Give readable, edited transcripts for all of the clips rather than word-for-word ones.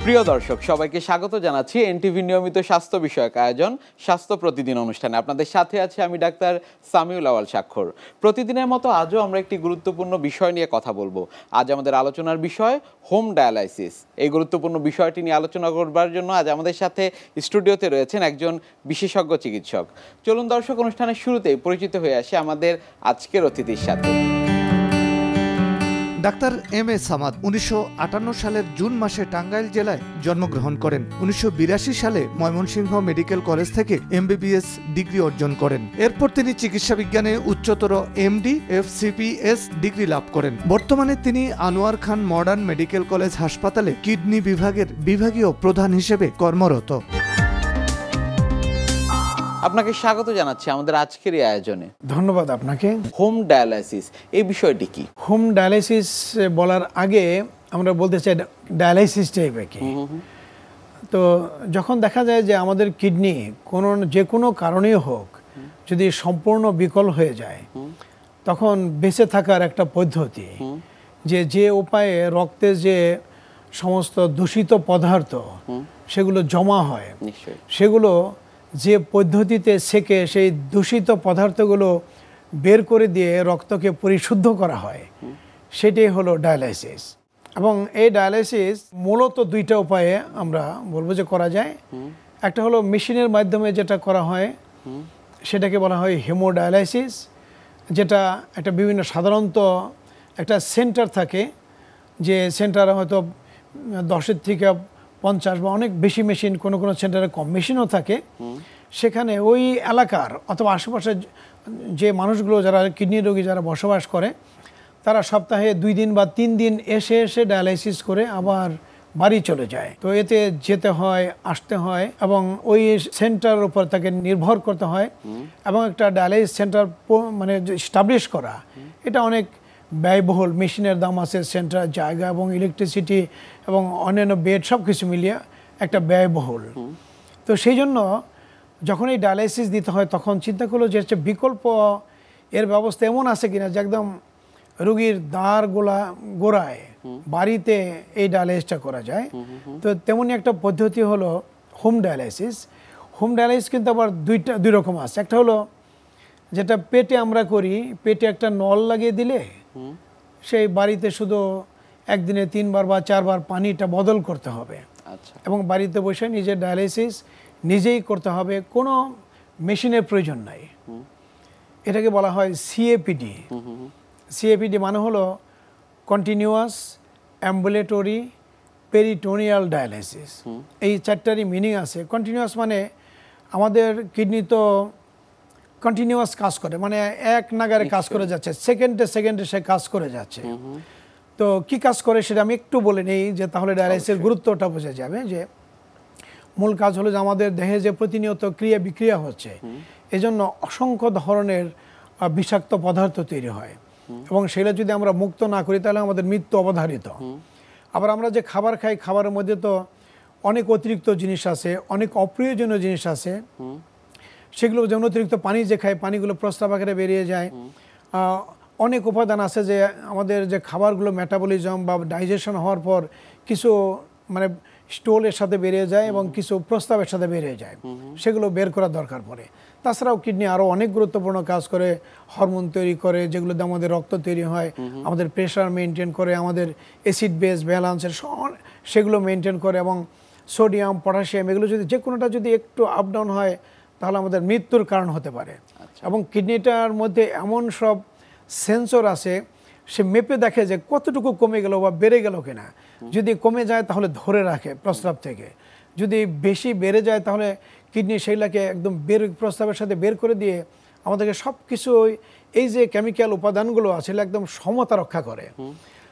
প্রিয় দর্শক সবাইকে স্বাগত জানাচ্ছি এনটিভি নিয়মিত স্বাস্থ্য বিষয়ক আয়োজন স্বাস্থ্য প্রতিদিন অনুষ্ঠানে। আপনাদের সাথে আছি আমি ডাক্তার সামিউল আওয়াল স্বাক্ষর। প্রতিদিনের মতো আজও আমরা একটি গুরুত্বপূর্ণ বিষয় নিয়ে কথা বলবো। আজ আমাদের আলোচনার বিষয় হোম ডায়ালাইসিস। এই গুরুত্বপূর্ণ বিষয়টি নিয়ে আলোচনা করবার জন্য আজ আমাদের সাথে স্টুডিওতে রয়েছেন একজন বিশেষজ্ঞ চিকিৎসক। চলুন দর্শক, অনুষ্ঠানের শুরুতেই পরিচিত হয়ে আসি আমাদের আজকের অতিথির সাথে। ডাক্তার এম এ সামাদ 1958 সালের জুন মাসে টাঙ্গাইল জেলায় জন্মগ্রহণ করেন। 1982 সালে ময়মনসিংহ মেডিকেল কলেজ থেকে MBBS ডিগ্রি অর্জন করেন। এরপর তিনি চিকিৎসা বিজ্ঞানে উচ্চতর MD FCPS ডিগ্রি লাভ করেন। বর্তমানে তিনি আনোয়ার খান মডার্ন মেডিকেল কলেজ হাসপাতালে কিডনি বিভাগের বিভাগীয় প্রধান হিসেবে কর্মরত। আপনাকে স্বাগত জানাচ্ছি আমাদের আজকের এই আয়োজনে। ধন্যবাদ আপনাকে। হোম ডায়ালাইসিস এই বিষয়টি কি? হোম ডায়ালাইসিস বলার আগে আমরা বলতে চাই ডায়ালাইসিস টাইপে কি। তো যখন দেখা যায় যে আমাদের কিডনি যে কোনো কারণেই হোক যদি সম্পূর্ণ বিকল হয়ে যায়, তখন বেঁচে থাকার একটা পদ্ধতি যে উপায়ে রক্তে যে সমস্ত দূষিত পদার্থ সেগুলো জমা হয়, সেগুলো যে পদ্ধতিতে সেকে সেই দূষিত পদার্থগুলো বের করে দিয়ে রক্তকে পরিশুদ্ধ করা হয়, সেটাই হলো ডায়ালাইসিস। এবং এই ডায়ালাইসিস মূলত দুইটা উপায়ে আমরা বলবো যে করা যায়। একটা হলো মেশিনের মাধ্যমে যেটা করা হয়, সেটাকে বলা হয় হেমোডায়ালাইসিস, যেটা একটা বিভিন্ন সাধারণত একটা সেন্টার থাকে, যে সেন্টারে হয়তো 10 থেকে 50 বা অনেক বেশি মেশিন, কোনো কোনো সেন্টারে কম মেশিনও থাকে। সেখানে ওই এলাকার অথবা আশেপাশে যে মানুষগুলো যারা কিডনি রোগী যারা বসবাস করে, তারা সপ্তাহে 2 দিন বা 3 দিন এসে ডায়ালাইসিস করে আবার বাড়ি চলে যায়। তো এতে যেতে হয়, আসতে হয় এবং ওই সেন্টারের উপর তাকে নির্ভর করতে হয়। এবং একটা ডায়ালাইসিস সেন্টার মানে এস্টাবলিশ করা, এটা অনেক ব্যয়বহুল। মেশিনের দাম আছে, সেন্টার জায়গা এবং ইলেকট্রিসিটি এবং অন্যান্য বেড সব কিছু মিলিয়ে একটা ব্যয়বহুল। তো সেই জন্য যখন এই ডায়ালাইসিস দিতে হয় তখন চিন্তা করলো যে হচ্ছে বিকল্প এর ব্যবস্থা এমন আছে কিনা যে একদম রুগীর গোড়ায় বাড়িতে এই ডায়ালাইসিসটা করা যায়। তো তেমনই একটা পদ্ধতি হলো হোম ডায়ালাইসিস। হোম ডায়ালাইসিস কিন্তু আবার দুই রকম আছে। একটা হলো যেটা পেটে আমরা করি, পেটে একটা নল লাগিয়ে দিলে সেই বাড়িতে শুধু একদিনে 3 বার বা 4 বার পানিটা বদল করতে হবে। এবং বাড়িতে বসে নিজের ডায়ালাইসিস নিজেই করতে হবে, কোনো মেশিনের প্রয়োজন নাই। এটাকে বলা হয় সিএপিডি। সিএপিডি মানে হলো কন্টিনিউয়াস অ্যাম্বুলেটরি পেরিটোনিয়াল ডায়ালাইসিস। এই 4টারই মিনিং আছে। কন্টিনিউয়াস মানে আমাদের কিডনি তো কন্টিনিউয়াস কাজ করে, মানে এক নাগারে কাজ করে যাচ্ছে, সেকেন্ডে সে কাজ করে যাচ্ছে। তো কি কাজ করে সেটা আমি একটু বলে নেই, যে তাহলে ডায়ালাইসিসের গুরুত্বটা বোঝা যাবে। যে মূল কাজ হলো যে আমাদের দেহে যে প্রতিনিয়ত ক্রিয়া বিক্রিয়া হচ্ছে, এজন্য অসংখ্য ধরনের বিষাক্ত পদার্থ তৈরি হয় এবং সেটা যদি আমরা মুক্ত না করি তাহলে আমাদের মৃত্যু অবধারিত। আবার আমরা যে খাবার খাই, খাবারের মধ্যে তো অনেক অতিরিক্ত জিনিস আছে, অনেক অপ্রয়োজনীয় জিনিস আছে। সেগুলো যেমন অতিরিক্ত পানি যে খাই, পানিগুলো প্রস্রাব আকারে বেরিয়ে যায়। অনেক উপাদান আছে যে আমাদের যে খাবারগুলো মেটাবলিজম বা ডাইজেশন হওয়ার পর কিছু মানে স্টোলের সাথে বেরিয়ে যায় এবং কিছু প্রস্রাবের সাথে বেরিয়ে যায়, সেগুলো বের করার দরকার পড়ে। তাছাড়াও কিডনি আরও অনেক গুরুত্বপূর্ণ কাজ করে, হরমোন তৈরি করে, যেগুলোতে আমাদের রক্ত তৈরি হয়, আমাদের প্রেশার মেনটেন করে, আমাদের অ্যাসিড বেস ব্যালান্সের সেগুলো মেনটেন করে, এবং সোডিয়াম পটাশিয়াম এগুলো যদি যে কোনোটা যদি একটু আপ ডাউন হয় তাহলে আমাদের মৃত্যুর কারণ হতে পারে। এবং কিডনিটার মধ্যে এমন সব সেন্সর আছে, সে মেপে দেখে যে কতটুকু কমে গেল বা বেড়ে গেল কিনা। যদি কমে যায় তাহলে ধরে রাখে প্রস্রাব থেকে, যদি বেশি বেড়ে যায় তাহলে কিডনি সেইগুলোকে একদম প্রস্রাবের সাথে বের করে দিয়ে আমাদেরকে সব কিছু এই যে কেমিক্যাল উপাদানগুলো আছে একদম সমতা রক্ষা করে।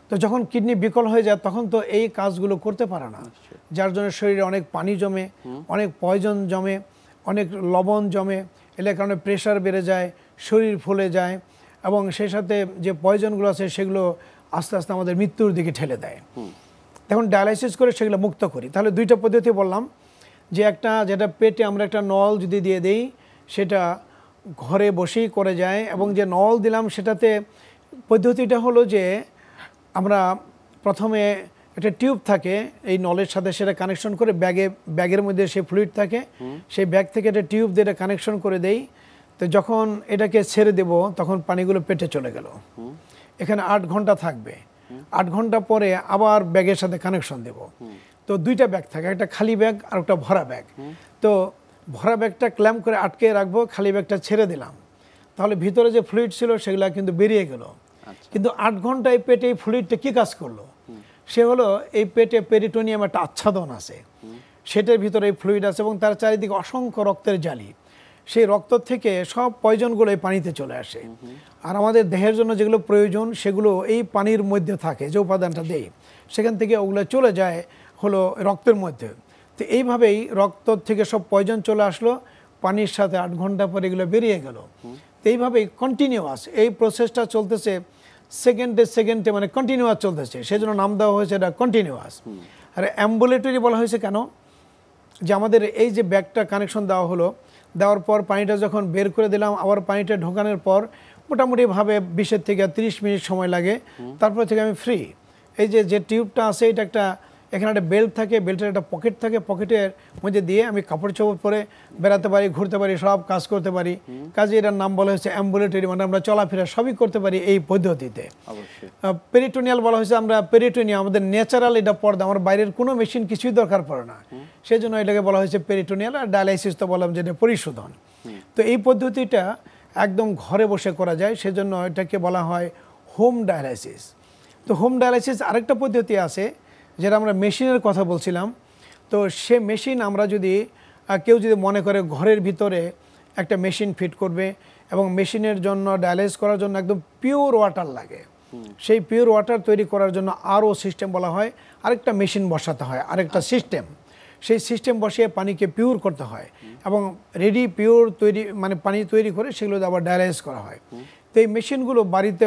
তো যখন কিডনি বিকল হয়ে যায় তখন তো এই কাজগুলো করতে পারে না, যার জন্য শরীরে অনেক পানি জমে, অনেক পয়জন জমে, অনেক লবণ জমে, এর কারণে প্রেশার বেড়ে যায়, শরীর ফুলে যায় এবং সেই সাথে যে পয়জনগুলো আছে সেগুলো আস্তে আস্তে আমাদের মৃত্যুর দিকে ঠেলে দেয়। তখন ডায়ালাইসিস করে সেগুলো মুক্ত করি। তাহলে দুইটা পদ্ধতি বললাম, যে একটা যেটা পেটে আমরা একটা নল যদি দিয়ে দেই সেটা ঘরে বসেই করে যায়, এবং যে নল দিলাম সেটাতে পদ্ধতিটা হলো যে আমরা প্রথমে একটা টিউব থাকে এই নলের সাথে, সেটা কানেকশন করে ব্যাগের মধ্যে সেই ফ্লুইড থাকে, সেই ব্যাগ থেকে একটা টিউব দিয়ে এটা কানেকশন করে দেই। তো যখন এটাকে ছেড়ে দেব তখন পানিগুলো পেটে চলে গেল, এখানে 8 ঘন্টা থাকবে। 8 ঘন্টা পরে আবার ব্যাগের সাথে কানেকশন দেব। তো 2টা ব্যাগ থাকে, একটা খালি ব্যাগ আর একটা ভরা ব্যাগ। তো ভরা ব্যাগটা ক্ল্যাম্প করে আটকে রাখবো, খালি ব্যাগটা ছেড়ে দিলাম, তাহলে ভিতরে যে ফ্লুইড ছিল সেগুলো কিন্তু বেরিয়ে গেল। কিন্তু 8 ঘন্টায় পেটে এই ফ্লুইডটা কী কাজ করলো? সে হলো এই পেটে পেরিটোনিয়াম একটা আচ্ছাদন আছে, সেটার ভিতরে এই ফ্লুইড আছে এবং তার চারিদিকে অসংখ্য রক্তের জালি। সেই রক্ত থেকে সব পয়জনগুলো এই পানিতে চলে আসে। আর আমাদের দেহের জন্য যেগুলো প্রয়োজন সেগুলো এই পানির মধ্যে থাকে, যে উপাদানটা দেই সেখান থেকে ওগুলো চলে যায় হলো রক্তের মধ্যে। তো এইভাবেই রক্ত থেকে সব পয়জন চলে আসলো, পানির সাথে 8 ঘন্টা পরে এগুলো বেরিয়ে গেল। তো এইভাবেই কন্টিনিউয়াস এই প্রসেসটা চলতেছে, সেকেন্ডে মানে কন্টিনিউয়াস চলতেছে, সেজন্য নাম দেওয়া হয়েছে এটা কন্টিনিউয়াস। আর অ্যাম্বুলেটরি বলা হয়েছে কেন? যে আমাদের এই যে ব্যাগটা কানেকশন দেওয়া হলো, দেওয়ার পর পানিটা যখন বের করে দিলাম, আবার পানিটা ঢোকানোর পর মোটামুটিভাবে 20 থেকে 30 মিনিট সময় লাগে, তারপর থেকে আমি ফ্রি। এই যে টিউবটা আছে এটা একটা, এখানে একটা বেল্ট থাকে, বেল্টের একটা পকেট থাকে, পকেটের মধ্যে দিয়ে আমি কাপড় চোপড় পরে বেড়াতে পারি, ঘুরতে পারি, সব কাজ করতে পারি। কাজে এটার নাম বলা হয়েছে অ্যাম্বুলেটরি, মানে আমরা চলাফেরা সবই করতে পারি এই পদ্ধতিতে। পেরিটোনিয়াল বলা হয়েছে, আমরা পেরিটোনিয়াম আমাদের ন্যাচারাল এটা পর্দা, আমার বাইরের কোনো মেশিন কিছুই দরকার পড়ে না, সেই জন্য এটাকে বলা হয়েছে পেরিটোনিয়াল। আর ডায়ালাইসিস তো বললাম যেটা পরিশোধন। তো এই পদ্ধতিটা একদম ঘরে বসে করা যায়, সেজন্য এটাকে বলা হয় হোম ডায়ালাইসিস। তো হোম ডায়ালাইসিস আরেকটা পদ্ধতি আছে যেটা আমরা মেশিনের কথা বলছিলাম। তো সে মেশিন আমরা যদি কেউ যদি মনে করে ঘরের ভিতরে একটা মেশিন ফিট করবে এবং মেশিনের জন্য ডায়ালাইসিস করার জন্য একদম পিওর ওয়াটার লাগে, সেই পিওর ওয়াটার তৈরি করার জন্য আরও সিস্টেম বলা হয়, আরেকটা মেশিন বসাতে হয়, আরেকটা সিস্টেম। সেই সিস্টেম বসিয়ে পানিকে পিওর করতে হয় এবং রেডি পিওর তৈরি মানে পানি তৈরি করে সেগুলো আবার ডায়ালাইসিস করা হয়। তো এই মেশিনগুলো বাড়িতে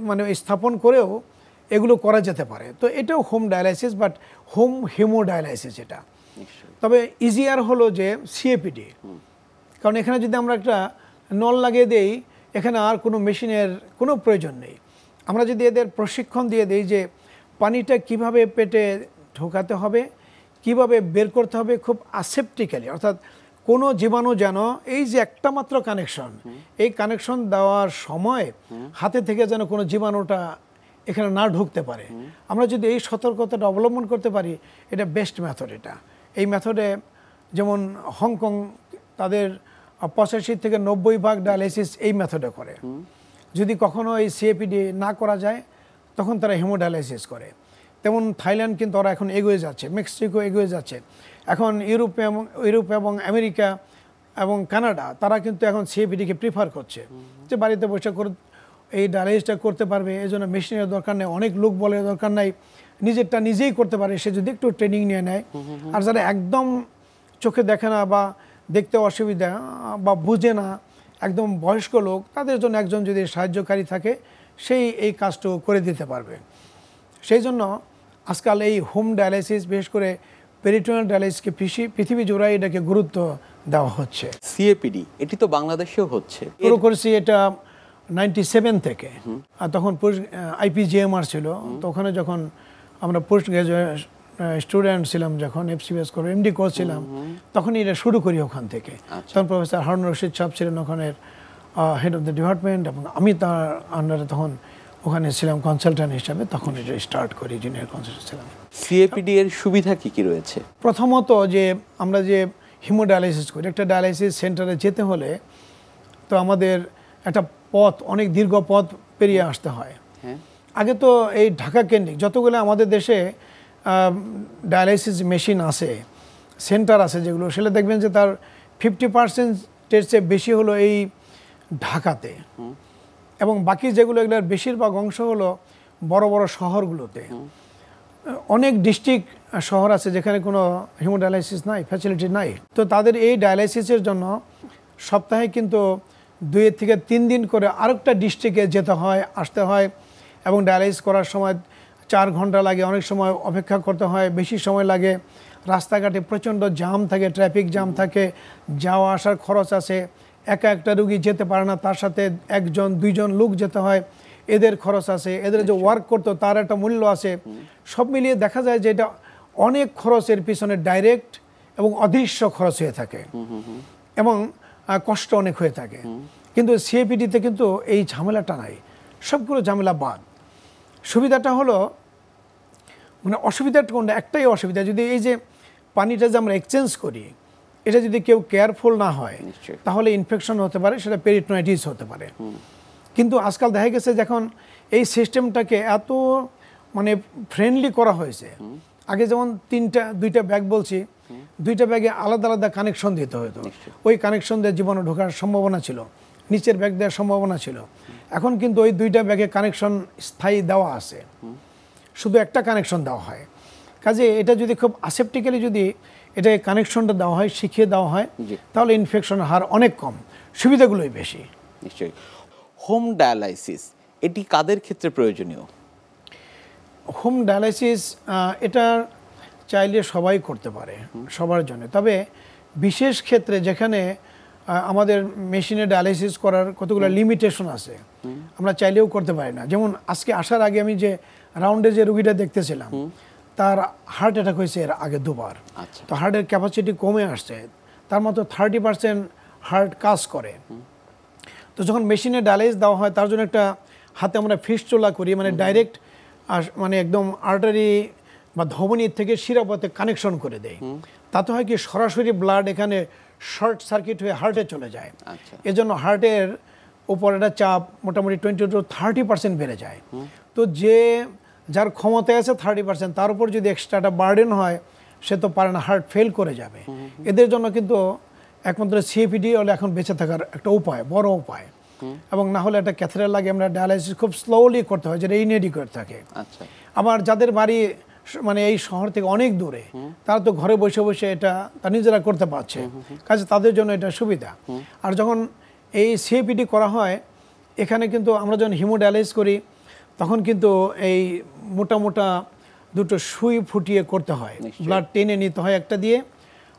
মানে স্থাপন করেও এগুলো করা যেতে পারে। তো এটাও home dialysis, but home hemodialysis এটা। তবে ইজিয়ার হলো যে সিএপিডি, কারণ এখানে যদি আমরা একটা নল লাগিয়ে দেই, এখানে আর কোনো মেশিনের কোনো প্রয়োজন নেই। আমরা যদি এদের প্রশিক্ষণ দিয়ে দিই যে পানিটা কিভাবে পেটে ঢোকাতে হবে, কিভাবে বের করতে হবে খুব আসেপ্টিক্যালি, অর্থাৎ কোনো জীবাণু যেন এই যে একটা মাত্র কানেকশন, এই কানেকশন দেওয়ার সময় হাতে থেকে যেন কোনো জীবাণুটা এখানে না ঢুকতে পারে, আমরা যদি এই সতর্কতাটা অবলম্বন করতে পারি, এটা বেস্ট মেথড। এটা এই মেথডে যেমন হংকং তাদের 85 থেকে 90% ডায়ালাইসিস এই মেথডে করে। যদি কখনো এই সিএপিডি না করা যায় তখন তারা হেমোডায়ালাইসিস করে। তেমন থাইল্যান্ড কিন্তু ওরা এখন এগিয়ে যাচ্ছে, মেক্সিকো এগিয়ে যাচ্ছে, এখন ইউরোপ এবং আমেরিকা এবং কানাডা তারা কিন্তু এখন সিএপিডিকে প্রিফার করছে, যে বাড়িতে বসে এই ডায়ালাইসিসটা করতে পারবে, এই জন্য মেশিনের দরকার নেই, অনেক লোক বলে দরকার নাই, নিজেরটা নিজেই করতে পারে সে যদি একটু ট্রেনিং নিয়ে নেয়। আর যারা একদম চোখে দেখে না বা দেখতে অসুবিধা বা বুঝে না, একদম বয়স্ক লোক, তাদের জন্য একজন যদি সাহায্যকারী থাকে সেই এই কাজটুকু করে দিতে পারবে। সেই জন্য আজকাল এই হোম ডায়ালাইসিস, বিশেষ করে পেরিটোনিয়াল ডায়ালাইসিসকে পৃথিবী জোড়ায় এটাকে গুরুত্ব দেওয়া হচ্ছে। সিএপিডি এটি তো বাংলাদেশেও হচ্ছে, শুরু করেছি এটা 97 থেকে। আর তখন আইপিজিএমআর ছিল, তো ওখানে যখন আমরা পোস্ট গ্রাজুয়েট স্টুডেন্ট ছিলাম, যখন এফসিবিএস করে এমডি করছিলাম, তখনই এটা শুরু করি ওখান থেকে। তখন প্রফেসর হারুন রশিদ সাহেব ছিলেন ওখানের হেড অফ দ্য ডিপার্টমেন্ট এবং আমি তার আন্ডারে তখন ওখানে ছিলাম কনসালট্যান্ট হিসাবে, তখন এটা স্টার্ট করি, জুনিয়র কনসালট্যান্ট ছিলাম। সিএপিডি এর সুবিধা কি কি রয়েছে? প্রথমত যে আমরা যে হিমোডায়ালাইসিস করি, একটা ডায়ালাইসিস সেন্টারে যেতে হলে তো আমাদের একটা পথ, অনেক দীর্ঘ পথ পেরিয়ে আসতে হয়। আগে তো এই ঢাকা কেন্দ্রিক যতগুলো আমাদের দেশে ডায়ালাইসিস মেশিন আছে, সেন্টার আছে যেগুলো, সেটা দেখবেন যে তার 50%-এর চেয়ে বেশি হলো এই ঢাকাতে, এবং বাকি যেগুলো এগুলোর বেশিরভাগ অংশ হলো বড় বড় শহরগুলোতে। অনেক ডিস্ট্রিক্ট শহর আছে যেখানে কোনো হিমোডায়ালাইসিস নাই, ফ্যাসিলিটি নাই। তো তাদের এই ডায়ালাইসিসের জন্য সপ্তাহে কিন্তু 2 থেকে 3 দিন করে আরেকটা ডিস্ট্রিক্টে যেতে হয়, আসতে হয়, এবং ডায়ালাইসিস করার সময় 4 ঘন্টা লাগে, অনেক সময় অপেক্ষা করতে হয়, বেশি সময় লাগে, রাস্তাঘাটে প্রচণ্ড জাম থাকে, ট্রাফিক জাম থাকে, যাওয়া আসার খরচ আছে, একা একটা রুগী যেতে পারে না, তার সাথে 1-2 জন লোক যেতে হয়, এদের খরচ আছে, এদের যে ওয়ার্ক করতো তার একটা মূল্য আছে, সব মিলিয়ে দেখা যায় যে এটা অনেক খরচের পিছনে ডাইরেক্ট এবং অদৃশ্য খরচ হয়ে থাকে এবং কষ্ট অনেক হয়ে থাকে। কিন্তু সিএপিডিতে কিন্তু এই ঝামেলাটা নাই, সবগুলো ঝামেলা বাদ। সুবিধাটা হলো মানে অসুবিধাটা কোনটা? একটাই অসুবিধা, যদি এই যে পানিটা যে আমরা এক্সচেঞ্জ করি এটা যদি কেউ কেয়ারফুল না হয় তাহলে ইনফেকশন হতে পারে, সেটা পেরিটোনাইটিস হতে পারে। কিন্তু আজকাল দেখা গেছে যখন এই সিস্টেমটাকে এত মানে ফ্রেন্ডলি করা হয়েছে, আগে যেমন দুইটা ব্যাগ বলছি, দুইটা ব্যাগে আলাদা আলাদা কানেকশন দিতে হতো, ওই কানেকশন দিয়ে জীবাণু ঢোকার সম্ভাবনা ছিল, নিচের ব্যাগ দেওয়ার সম্ভাবনা ছিল। এখন কিন্তু ওই দুইটা ব্যাগে কানেকশন স্থায়ী দেওয়া আছে, শুধু একটা কানেকশন দেওয়া হয়। কাজে এটা যদি খুব আসেপ্টিক্যালি যদি এটা কানেকশনটা দেওয়া হয়, শিখিয়ে দেওয়া হয়, তাহলে ইনফেকশনের হার অনেক কম, সুবিধাগুলোই বেশি। নিশ্চয়ই। হোম ডায়ালাইসিস এটি কাদের ক্ষেত্রে প্রয়োজনীয়? হোম ডায়ালাইসিস এটা চাইলে সবাই করতে পারে, সবার জন্য। তবে বিশেষ ক্ষেত্রে যেখানে আমাদের মেশিনে ডায়ালাইসিস করার কতগুলো লিমিটেশন আছে, আমরা চাইলেও করতে পারি না। যেমন আজকে আসার আগে আমি যে রাউন্ডে যে রুগীটা দেখতেছিলাম, তার হার্ট অ্যাটাক হয়েছে এর আগে 2 বার। তো হার্টের ক্যাপাসিটি কমে আসছে, তার মতো 30% হার্ট কাজ করে। তো যখন মেশিনে ডায়ালাইসিস দেওয়া হয় তার জন্য একটা হাতে আমরা ফিস্টুলা করি, মানে ডাইরেক্ট মানে একদম আর্টারি বা ধমনীর থেকে শিরাপথে কানেকশন করে দেয়। তাতে হয় কি সরাসরি ব্লাড এখানে শর্ট সার্কিট হয়ে হার্টে চলে যায়। এজন্য হার্টের উপর একটা চাপ মোটামুটি 20 to 30% বেড়ে যায়। তো যার ক্ষমতা আছে 30%, তার উপর যদি এক্সট্রা একটা বার্ডেন হয় সে তো পারে না, হার্ট ফেল করে যাবে। এদের জন্য কিন্তু একমাত্র সিএপিডি হলে এখন বেঁচে থাকার একটা উপায়, বড় উপায়। এবং না হলে একটা ক্যাথেটার লাগে, আমরা ডায়ালাইসিস খুব স্লোলি করতে হয়, যেটা ইনএডিকুয়েট থাকে। আবার যাদের বাড়ি মানে এই শহর থেকে অনেক দূরে, তারা তো ঘরে বসে বসে এটা তারা নিজেরা করতে পারছে, কাজে তাদের জন্য এটা সুবিধা। আর যখন এই সিএপিডি করা হয়, এখানে কিন্তু আমরা যখন হিমোডায়ালাইসিস করি তখন কিন্তু এই মোটা মোটা দুটো সুই ফুটিয়ে করতে হয়, ব্লাড টেনে নিতে হয় একটা দিয়ে,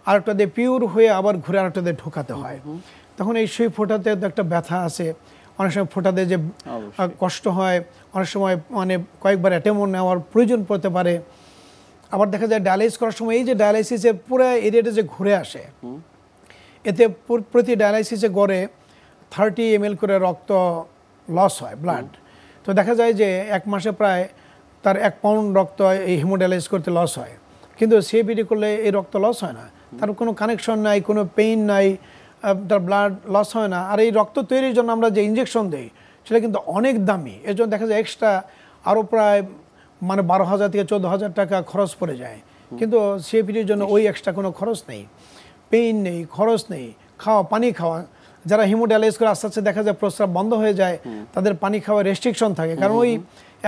আরেকটা দিয়ে পিওর হয়ে আবার ঘুরে আরেকটা দিয়ে ঢোকাতে হয়। তখন এই সুই ফোটাতে একটা ব্যথা আছে, অনেক সময় ফোটাতে যে কষ্ট হয়, অনেক সময় মানে কয়েকবার অ্যাটেম্প নেওয়ার প্রয়োজন পড়তে পারে। আবার দেখা যায় ডায়ালাইসিস করার সময় এই যে ডায়ালাইসিসের পুরো এরিয়াটা যে ঘুরে আসে, এতে প্রতি ডায়ালাইসিসে গড়ে 30 ml করে রক্ত লস হয়, ব্লাড। তো দেখা যায় যে 1 মাসে প্রায় তার 1 পাউন্ড রক্ত এই হিমোডায়ালাইসিস করতে লস হয়। কিন্তু সিএপিডি করলে এই রক্ত লস হয় না, তার কোনো কানেকশন নাই, কোনো পেইন নাই, তার ব্লাড লস হয় না। আর এই রক্ত তৈরির জন্য আমরা যে ইঞ্জেকশন দিই সেটা কিন্তু অনেক দামি, এর জন্য দেখা যায় এক্সট্রা আরও প্রায় মানে 12,000 থেকে 14,000 টাকা খরচ পড়ে যায়। কিন্তু সিএপিডির জন্য ওই এক্সট্রা কোনো খরচ নেই, পেইন নেই, খরচ নেই, পানি খাওয়া। যারা হিমোডায়ালাইসিস করে আস্তে আস্তে দেখা যায় প্রস্রাব বন্ধ হয়ে যায়, তাদের পানি খাওয়ার রেস্ট্রিকশন থাকে, কারণ ওই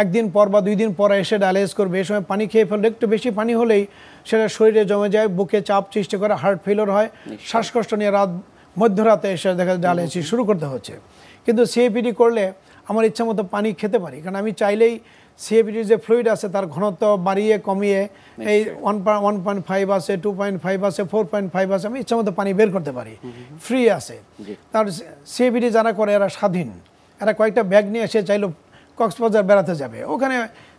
1 দিন পর বা 2 দিন পর এসে ডায়ালাইসিস করবে, এই সময় পানি খেয়ে ফেললে একটু বেশি পানি হলেই সেটা শরীরে জমে যায়, বুকে চাপ সৃষ্টি করে, হার্ট ফেলিওর হয়, শ্বাসকষ্ট নিয়ে মধ্যরাতে এসে দেখা যায় ডায়ালাইসিস শুরু করতে হচ্ছে। কিন্তু সিএপিডি করলে আমার ইচ্ছা মতো পানি খেতে পারি, কারণ আমি চাইলেই সিএপিডির যে ফ্লুইড আছে তার ঘনত্ব বাড়িয়ে কমিয়ে এই 1.5 আছে, 2.5 আছে, 4.5 আছে, আমি ইচ্ছা মতো পানি বের করতে পারি, ফ্রি আছে। তার সিএপিডি যারা করে এরা স্বাধীন, এরা কয়েকটা ব্যাগ নিয়ে এসে চাইলো কক্সবাজার বেড়াতে যাবে, ওখানে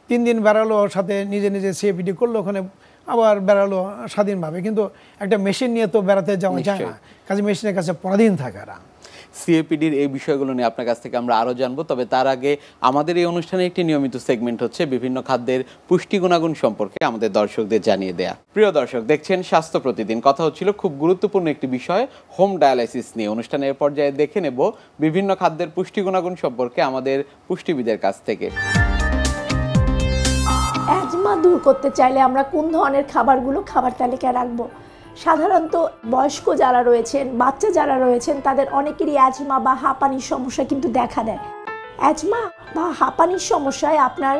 3 দিন বেড়ালো, সাথে নিজে নিজে সিএপিডি করলো, ওখানে আবার বেড়ালো স্বাধীনভাবে। কিন্তু একটা মেশিন নিয়ে তো বেড়াতে যাওয়া যায় না, কাজে মেশিনের কাছে পরাধীন থাকে এরা। সিএপিডির এই বিষয়গুলো নিয়ে আপনার কাছ থেকে আমরা আরও জানবো, তবে তার আগে আমাদের এই অনুষ্ঠানে একটি নিয়মিত সেগমেন্ট হচ্ছে বিভিন্ন খাদ্যের পুষ্টি গুণাগুণ সম্পর্কে আমাদের দর্শকদের জানিয়ে দেয়া। প্রিয় দর্শক, দেখছেন স্বাস্থ্য প্রতিদিন। কথা হচ্ছিল খুব গুরুত্বপূর্ণ একটি বিষয়, হোম ডায়ালাইসিস নিয়ে। অনুষ্ঠানের পর্যায়ে দেখে নেব বিভিন্ন খাদ্যের পুষ্টি গুণাগুণ সম্পর্কে আমাদের পুষ্টিবিদের কাছ থেকে। অ্যাজমা দূর করতে চাইলে আমরা কোন ধরনের খাবারগুলো খাবার তালিকায় রাখবো? সাধারণত বয়স্ক যারা রয়েছেন, বাচ্চা যারা রয়েছেন, তাদের অনেকেরই অ্যাজমা বা হাঁপানির সমস্যা কিন্তু দেখা দেয়। অ্যাজমা বা হাঁপানির সমস্যায় আপনার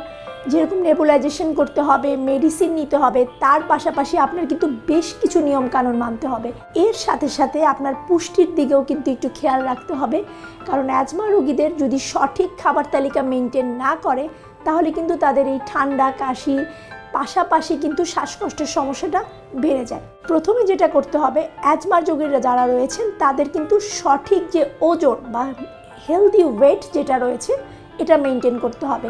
যেরকম নেবুলাইজেশন করতে হবে, মেডিসিন নিতে হবে, তার পাশাপাশি আপনার কিন্তু বেশ কিছু নিয়মকানুন মানতে হবে। এর সাথে সাথে আপনার পুষ্টির দিকেও কিন্তু একটু খেয়াল রাখতে হবে, কারণ অ্যাজমা রোগীদের যদি সঠিক খাবার তালিকা মেনটেন না করে তাহলে কিন্তু তাদের এই ঠান্ডা, কাশি পাশাপাশি কিন্তু শ্বাসকষ্টের সমস্যাটা বেড়ে যায়। প্রথমে যেটা করতে হবে, অ্যাজমার রোগীরা যারা রয়েছেন তাদের কিন্তু সঠিক যে ওজন বা হেলদি ওয়েট যেটা রয়েছে এটা মেনটেন করতে হবে।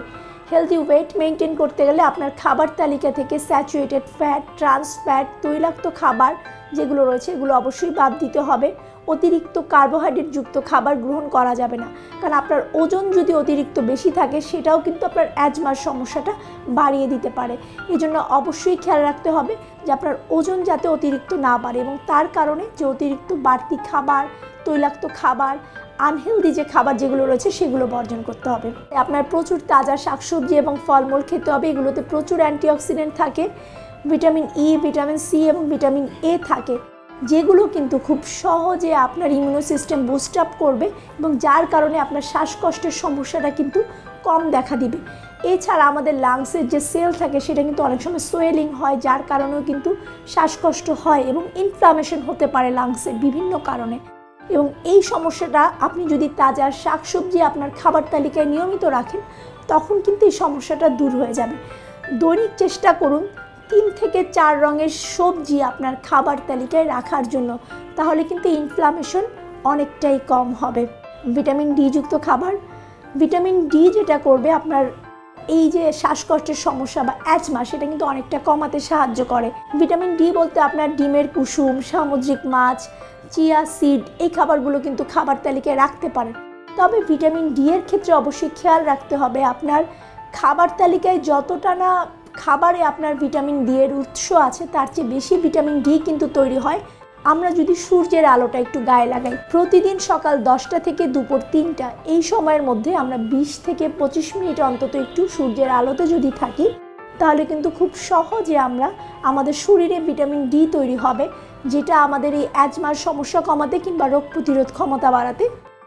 হেলদি ওয়েট মেনটেন করতে গেলে আপনার খাবার তালিকা থেকে স্যাচুরেটেড ফ্যাট, ট্রান্স ফ্যাট, তৈলাক্ত খাবার যেগুলো রয়েছে এগুলো অবশ্যই বাদ দিতে হবে। অতিরিক্ত কার্বোহাইড্রেট যুক্ত খাবার গ্রহণ করা যাবে না, কারণ আপনার ওজন যদি অতিরিক্ত বেশি থাকে সেটাও কিন্তু আপনার অ্যাজমার সমস্যাটা বাড়িয়ে দিতে পারে। এই জন্য অবশ্যই খেয়াল রাখতে হবে যে আপনার ওজন যাতে অতিরিক্ত না বাড়ে, এবং তার কারণে যে অতিরিক্ত বাড়তি খাবার, তৈলাক্ত খাবার, আনহেলদি যে খাবার যেগুলো রয়েছে সেগুলো বর্জন করতে হবে। আপনার প্রচুর তাজা শাকসবজি এবং ফলমূল খেতে হবে, এগুলোতে প্রচুর অ্যান্টিঅক্সিডেন্ট থাকে, ভিটামিন ই, ভিটামিন সি এবং ভিটামিন এ থাকে, যেগুলো কিন্তু খুব সহজে আপনার ইমিউনো সিস্টেম বুস্ট আপ করবে এবং যার কারণে আপনার শ্বাসকষ্টের সমস্যাটা কিন্তু কম দেখা দিবে। এছাড়া আমাদের লাংসের যে সেল থাকে সেটা কিন্তু অনেক সময় সোয়েলিং হয়, যার কারণেও কিন্তু শ্বাসকষ্ট হয় এবং ইনফ্লামেশন হতে পারে লাংসের বিভিন্ন কারণে। এবং এই সমস্যাটা আপনি যদি তাজা শাকসবজি আপনার খাবার তালিকায় নিয়মিত রাখেন তখন কিন্তু এই সমস্যাটা দূর হয়ে যাবে। দৈনিক চেষ্টা করুন 3 থেকে 4 রঙের সবজি আপনার খাবার তালিকায় রাখার জন্য, তাহলে কিন্তু ইনফ্লামেশন অনেকটাই কম হবে। ভিটামিন ডি যুক্ত খাবার, ভিটামিন ডি যেটা করবে আপনার এই যে শ্বাসকষ্টের সমস্যা বা অ্যাজমা সেটা কিন্তু অনেকটা কমাতে সাহায্য করে। ভিটামিন ডি বলতে আপনার ডিমের কুসুম, সামুদ্রিক মাছ, চিয়া সিড এই খাবারগুলো কিন্তু খাবার তালিকায় রাখতে পারেন। তবে ভিটামিন ডি এর ক্ষেত্রে অবশ্যই খেয়াল রাখতে হবে আপনার খাবার তালিকায় যতটা না খাবারে আপনার ভিটামিন ডি এর উৎস আছে তার চেয়ে বেশি ভিটামিন ডি কিন্তু তৈরি হয় আমরা যদি সূর্যের আলোটা একটু গায়ে লাগাই। প্রতিদিন সকাল 10টা থেকে দুপুর 3টা এই সময়ের মধ্যে আমরা 20 থেকে 25 মিনিট অন্তত একটু সূর্যের আলোতে যদি থাকি তাহলে কিন্তু খুব সহজে আমরা আমাদের শরীরে ভিটামিন ডি তৈরি হবে, যেটা আমাদের এই অ্যাজমার সমস্যা কমাতে কিংবা রোগ প্রতিরোধ ক্ষমতা বাড়াতে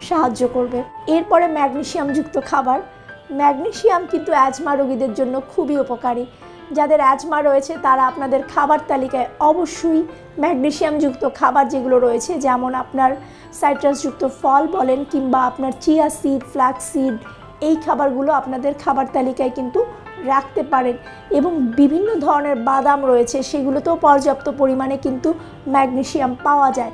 সাহায্য করবে। এরপরে ম্যাগনেসিয়ামযুক্ত খাবার। ম্যাগনেসিয়াম কিন্তু অ্যাজমা রোগীদের জন্য খুবই উপকারী। যাদের অ্যাজমা রয়েছে তারা আপনাদের খাবার তালিকায় অবশ্যই ম্যাগনেসিয়ামযুক্ত খাবার যেগুলো রয়েছে, যেমন আপনার সাইট্রাসযুক্ত ফল বলেন কিংবা আপনার চিয়া সিড, ফ্ল্যাক্স সিড, এই খাবারগুলো আপনাদের খাবার তালিকায় কিন্তু রাখতে পারেন। এবং বিভিন্ন ধরনের বাদাম রয়েছে, সেগুলোতেও পর্যাপ্ত পরিমাণে কিন্তু ম্যাগনেসিয়াম পাওয়া যায়।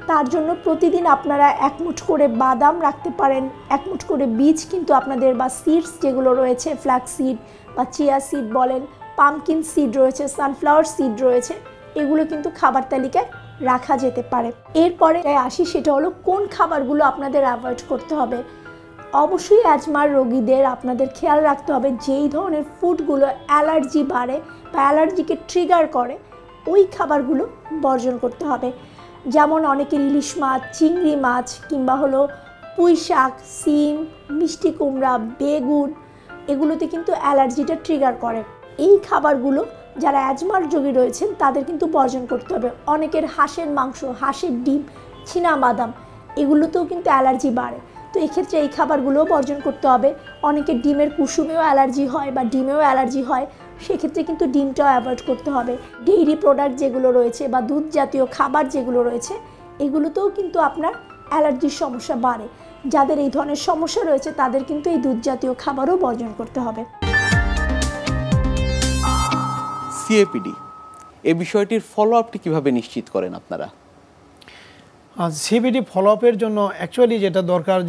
তার জন্য প্রতিদিন আপনারা 1 মুঠ করে বাদাম রাখতে পারেন, 1 মুঠ করে বীজ কিন্তু আপনাদের বা সিডস যেগুলো রয়েছে, ফ্ল্যাক্স সিড বা চিয়া সিড বলেন, পামকিন সিড রয়েছে, সানফ্লাওয়ার সিড রয়েছে, এগুলো কিন্তু খাবার তালিকায় রাখা যেতে পারে। এরপরে আসি, সেটা হলো কোন খাবারগুলো আপনাদের অ্যাভয়েড করতে হবে। অবশ্যই অ্যাজমার রোগীদের আপনাদের খেয়াল রাখতে হবে যেই ধরনের ফুডগুলো অ্যালার্জি বাড়ে বা অ্যালার্জিকে ট্রিগার করে ওই খাবারগুলো বর্জন করতে হবে। যেমন অনেকের ইলিশ মাছ, চিংড়ি মাছ কিংবা হলো পুঁই শাক, সিম, মিষ্টি কুমড়া, বেগুন, এগুলোতে কিন্তু অ্যালার্জিটা ট্রিগার করে। এই খাবারগুলো যারা অ্যাজমার রোগী রয়েছেন তাদের কিন্তু বর্জন করতে হবে। অনেকের হাঁসের মাংস, হাঁসের ডিম, চীনাবাদাম, এগুলোতেও কিন্তু অ্যালার্জি বাড়ে, তো এক্ষেত্রে এই খাবারগুলোও বর্জন করতে হবে। অনেকের ডিমের কুসুমেও অ্যালার্জি হয় বা ডিমেও অ্যালার্জি হয়, সেক্ষেত্রে কিন্তু ডিমটাও অ্যাভয়েড করতে হবে। ডেইরি প্রোডাক্ট যেগুলো রয়েছে বা দুধ জাতীয় খাবার যেগুলো রয়েছে এগুলোতেও কিন্তু আপনার অ্যালার্জির সমস্যা বাড়ে। যাদের এই ধরনের সমস্যা রয়েছে তাদের কিন্তু এই দুধ জাতীয় খাবারও বর্জন করতে হবে। সিএপিডি এই বিষয়টির ফলো আপটি কীভাবে নিশ্চিত করেন আপনারা? সিপিডি ফলো আপের জন্য অ্যাকচুয়ালি যেটা দরকার,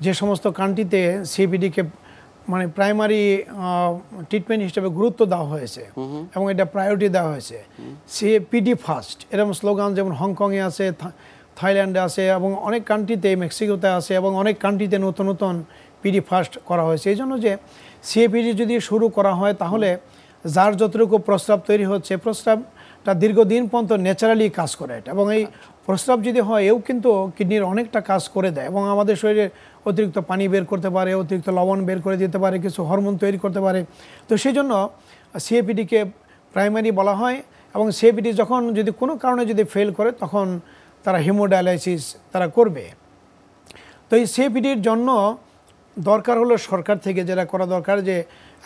যে সমস্ত কান্ট্রিতে সিপিডিকে মানে প্রাইমারি ট্রিটমেন্ট হিসেবে গুরুত্ব দেওয়া হয়েছে এবং এটা প্রায়োরিটি দেওয়া হয়েছে, সিপিডি ফার্স্ট এরকম স্লোগান যেমন হংকংয়ে আছে, থাইল্যান্ডে আছে এবং অনেক কান্ট্রিতে, মেক্সিকোতে আছে এবং অনেক কান্ট্রিতে নতুন নতুন পিডি ফার্স্ট করা হয়েছে। এই জন্য যে সিপিডি যদি শুরু করা হয় তাহলে যার যতটুকু প্রস্রাব তৈরি হচ্ছে, প্রস্রাবটা দীর্ঘদিন পর্যন্ত ন্যাচারালি কাজ করে এটা, এবং এই প্রস্রাব যদি হয় এও কিন্তু কিডনির অনেকটা কাজ করে দেয় এবং আমাদের শরীরে অতিরিক্ত পানি বের করতে পারে, অতিরিক্ত লবণ বের করে দিতে পারে, কিছু হরমোন তৈরি করতে পারে। তো সেই জন্য সিএপিডিকে প্রাইমারি বলা হয় এবং সিএপিডি যখন যদি কোনো কারণে যদি ফেল করে তখন তারা হিমোডায়ালাইসিস তারা করবে। তো এই সিএপিডির জন্য দরকার হলো সরকার থেকে যেটা করা দরকার, যে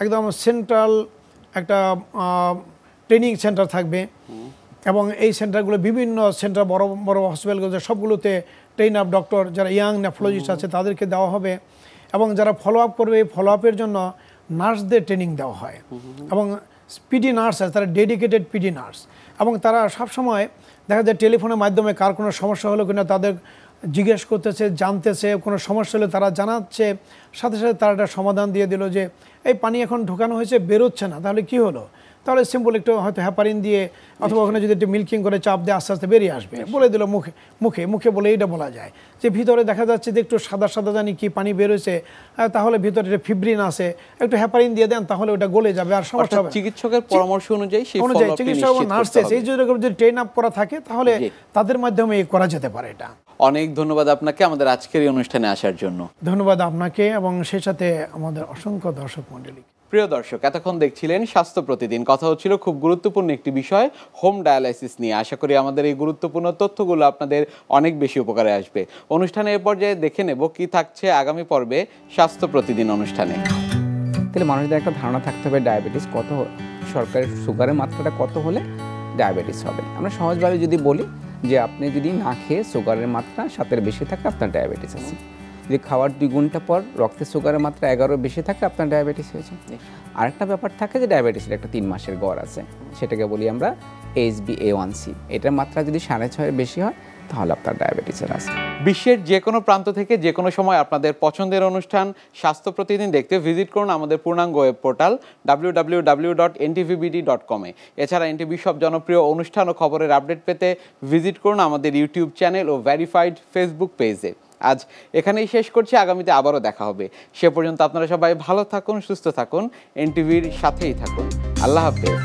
একদম সেন্ট্রাল একটা ট্রেনিং সেন্টার থাকবে এবং এই সেন্টারগুলো বিভিন্ন সেন্টার, বড় বড় হসপিটালগুলো সবগুলোতে ট্রেন আপ ডক্টর যারা ইয়াং নেফ্রোলজিস্ট আছে তাদেরকে দেওয়া হবে এবং যারা ফলো আপ করবে এই ফলো আপের জন্য নার্সদের ট্রেনিং দেওয়া হয় এবং পিডি নার্স আছে, তারা ডেডিকেটেড পিডি নার্স এবং তারা সবসময় দেখা যায় টেলিফোনের মাধ্যমে কার কোনো সমস্যা হলো কিনা তাদের জিজ্ঞেস করতেছে, জানতেছে, কোনো সমস্যা হলে তারা জানাচ্ছে, সাথে সাথে তারা একটা সমাধান দিয়ে দিল যে এই পানি এখন ঢোকানো হয়েছে, বেরোচ্ছে না, তাহলে কি হলো? তাহলে সিম্পল একটু হয়তো হ্যাপারিন দিয়ে অথবা ওখানে যদি একটু মিল্কিং করে চাপ দিয়ে আস্তে আস্তে বেরিয়ে আসবে, বলে দিল মুখে মুখে মুখে বলে এইটা বলা যায় যে ভিতরে দেখা যাচ্ছে যে একটু সাদা সাদা জানি কি পানি বেরোচ্ছে, তাহলে ভিতরে একটা ফিব্রিন আছে, একটু হ্যাপারিন দিয়ে দেন, তাহলে ওটা গলে যাবে, আর সমস্যা হবে। চিকিৎসকের পরামর্শ অনুযায়ী চিকিৎসক নার্সেস এই যদি ট্রেন আপ করা থাকে তাহলে তাদের মাধ্যমে করা যেতে পারে এটা। অনেক ধন্যবাদ আপনাকে আমাদের আজকের এই অনুষ্ঠানে আসার জন্য। ধন্যবাদ আপনাকে এবং সেই সাথে আমাদের অসংখ্য দর্শক মণ্ডলী। প্রিয় দর্শক, এতক্ষণ দেখছিলেন স্বাস্থ্য প্রতিদিন। কথা হচ্ছিল খুব গুরুত্বপূর্ণ একটি বিষয়, হোম ডায়ালাইসিস নিয়ে। আশা করি আমাদের এই গুরুত্বপূর্ণ তথ্যগুলো আপনাদের অনেক বেশি উপকারে আসবে। অনুষ্ঠানে এ পর্যায়ে দেখে নেব কি থাকছে আগামী পর্বে স্বাস্থ্য প্রতিদিন অনুষ্ঠানে। তাহলে মানুষদের একটা ধারণা থাকতে হবে ডায়াবেটিস কত, সরকারের সুগারের মাত্রাটা কত হলে ডায়াবেটিস হবে। আমরা সহজভাবে যদি বলি যে আপনি যদি না খেয়ে সুগারের মাত্রা 7-এর বেশি থাকে আপনার ডায়াবেটিস আছে, যদি খাওয়ার 2 ঘন্টা পর রক্তে সুগারের মাত্রা 11-এর বেশি থাকে আপনার ডায়াবেটিস হয়েছে। আরেকটা ব্যাপার থাকে যে ডায়াবেটিসের একটা 3 মাসের গড় আছে, সেটাকে বলি আমরা HbA1c। এটার মাত্রা যদি 6.5-এর বেশি হয় তাহলে আপনার ডায়াবেটিসের আছে। বিশ্বের যে কোনো প্রান্ত থেকে যে কোনো সময় আপনাদের পছন্দের অনুষ্ঠান স্বাস্থ্য প্রতিদিন দেখতে ভিজিট করুন আমাদের পূর্ণাঙ্গ ওয়েব পোর্টাল www.ntvbd.com-এ। এছাড়া এনটিভি সব জনপ্রিয় অনুষ্ঠান ও খবরের আপডেট পেতে ভিজিট করুন আমাদের ইউটিউব চ্যানেল ও ভেরিফাইড ফেসবুক পেজে। আজ এখানেই শেষ করছি, আগামীতে আবারও দেখা হবে। সে পর্যন্ত আপনারা সবাই ভালো থাকুন, সুস্থ থাকুন, এনটিভির সাথেই থাকুন। আল্লাহ হাফেজ।